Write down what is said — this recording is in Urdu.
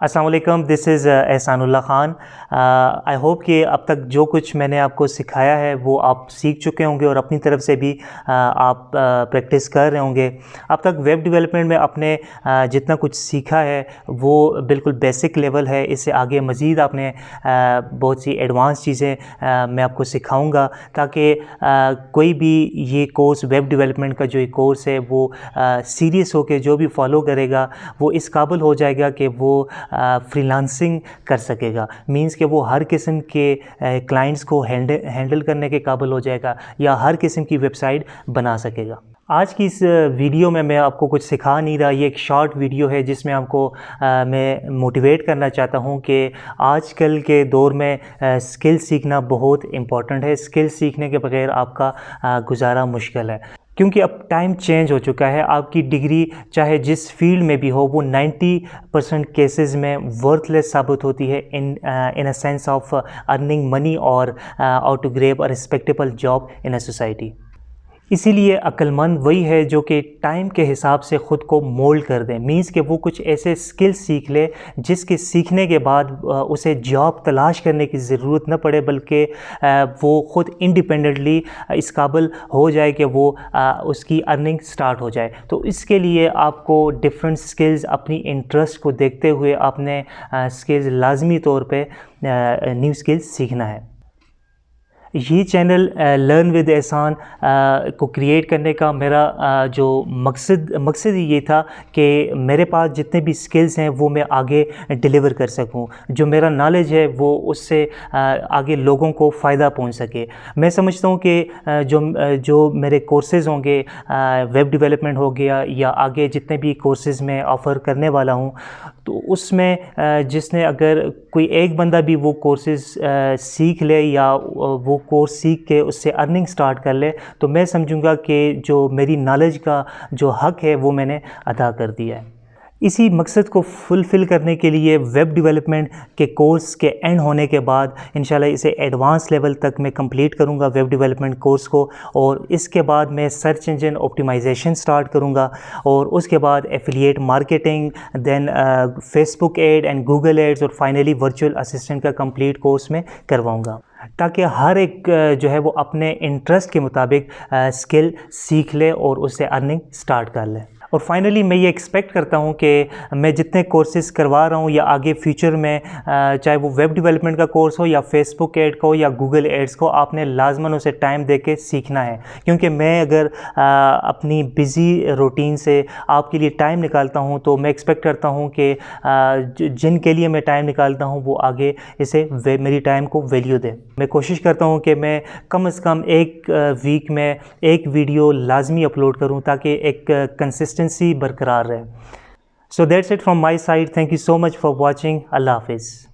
السلام علیکم، دس از احسان اللہ خان. آئی ہوپ کہ اب تک جو کچھ میں نے آپ کو سکھایا ہے وہ آپ سیکھ چکے ہوں گے اور اپنی طرف سے بھی آپ پریکٹس کر رہے ہوں گے. اب تک ویب ڈیولپمنٹ میں آپ نے جتنا کچھ سیکھا ہے وہ بالکل بیسک لیول ہے. اس سے آگے مزید آپ نے بہت سی ایڈوانس چیزیں میں آپ کو سکھاؤں گا تاکہ کوئی بھی یہ کورس ویب ڈیولپمنٹ کا جو یہ کورس ہے وہ سیریس ہو کے جو بھی فالو کرے گا وہ اس قابل ہو جائے گا کہ وہ فری لانسنگ کر سکے گا. مینس کہ وہ ہر قسم کے کلائنٹس کو ہینڈل کرنے کے قابل ہو جائے گا یا ہر قسم کی ویب سائٹ بنا سکے گا. آج کی اس ویڈیو میں آپ کو کچھ سکھا نہیں رہا. یہ ایک شارٹ ویڈیو ہے جس میں آپ کو میں موٹیویٹ کرنا چاہتا ہوں کہ آج کل کے دور میں اسکل سیکھنا بہت امپورٹنٹ ہے. اسکل سیکھنے کے بغیر آپ کا گزارا مشکل ہے کیونکہ اب ٹائم چینج ہو چکا ہے. آپ کی ڈگری چاہے جس فیلڈ میں بھی ہو وہ 90% کیسز میں ورتھ لیس ثابت ہوتی ہے in a sense of earning money اور how to grab a respectable job in a society. اسی لیے عقل مند وہی ہے جو کہ ٹائم کے حساب سے خود کو مولڈ کر دیں. مینس کہ وہ کچھ ایسے سکل سیکھ لے جس کے سیکھنے کے بعد اسے جاب تلاش کرنے کی ضرورت نہ پڑے بلکہ وہ خود انڈیپینڈنٹلی اس قابل ہو جائے کہ وہ اس کی ارننگ سٹارٹ ہو جائے. تو اس کے لیے آپ کو ڈفرینٹ سکلز اپنی انٹرسٹ کو دیکھتے ہوئے آپ نے سکلز لازمی طور پہ نیو سکلز سیکھنا ہے. یہ چینل لرن ود احسان کو کریٹ کرنے کا میرا جو مقصد یہ تھا کہ میرے پاس جتنے بھی سکلز ہیں وہ میں آگے ڈیلیور کر سکوں. جو میرا نالج ہے وہ اس سے آگے لوگوں کو فائدہ پہنچ سکے. میں سمجھتا ہوں کہ جو میرے کورسز ہوں گے ویب ڈیولپمنٹ ہو گیا یا آگے جتنے بھی کورسز میں آفر کرنے والا ہوں تو اس میں جس نے اگر کوئی ایک بندہ بھی وہ کورسز سیکھ لے یا وہ کورس سیکھ کے اس سے ارننگ سٹارٹ کر لے تو میں سمجھوں گا کہ جو میری نالج کا جو حق ہے وہ میں نے ادا کر دیا ہے. اسی مقصد کو فلفل کرنے کے لیے ویب ڈیولپمنٹ کے کورس کے اینڈ ہونے کے بعد انشاءاللہ اسے ایڈوانس لیول تک میں کمپلیٹ کروں گا ویب ڈیولپمنٹ کورس کو, اور اس کے بعد میں سرچ انجن آپٹیمائزیشن سٹارٹ کروں گا اور اس کے بعد affiliate marketing, then Facebook ad and Google ads اور فائنلی ورچوئل اسسٹنٹ کا کمپلیٹ کورس میں کرواؤں گا تاکہ ہر ایک جو ہے وہ اپنے انٹرسٹ کے مطابق سکل سیکھ لے اور اس سے ارننگ سٹارٹ کر لے. اور فائنلی میں یہ ایکسپیکٹ کرتا ہوں کہ میں جتنے کورسز کروا رہا ہوں یا آگے فیوچر میں چاہے وہ ویب ڈیولپمنٹ کا کورس ہو یا فیس بک ایڈ کا ہو یا گوگل ایڈز کو, آپ نے لازماً اسے ٹائم دے کے سیکھنا ہے. کیونکہ میں اگر اپنی بزی روٹین سے آپ کے لیے ٹائم نکالتا ہوں تو میں ایکسپیکٹ کرتا ہوں کہ جن کے لیے میں ٹائم نکالتا ہوں وہ آگے اسے میری ٹائم کو ویلیو دے. میں کوشش کرتا ہوں کہ میں کم از کم ایک ویک میں ایک ویڈیو لازمی اپلوڈ کروں تاکہ ایک کنسسٹنسی برقرار رہے. So that's it from my side. Thank you so much for watching. اللہ حافظ.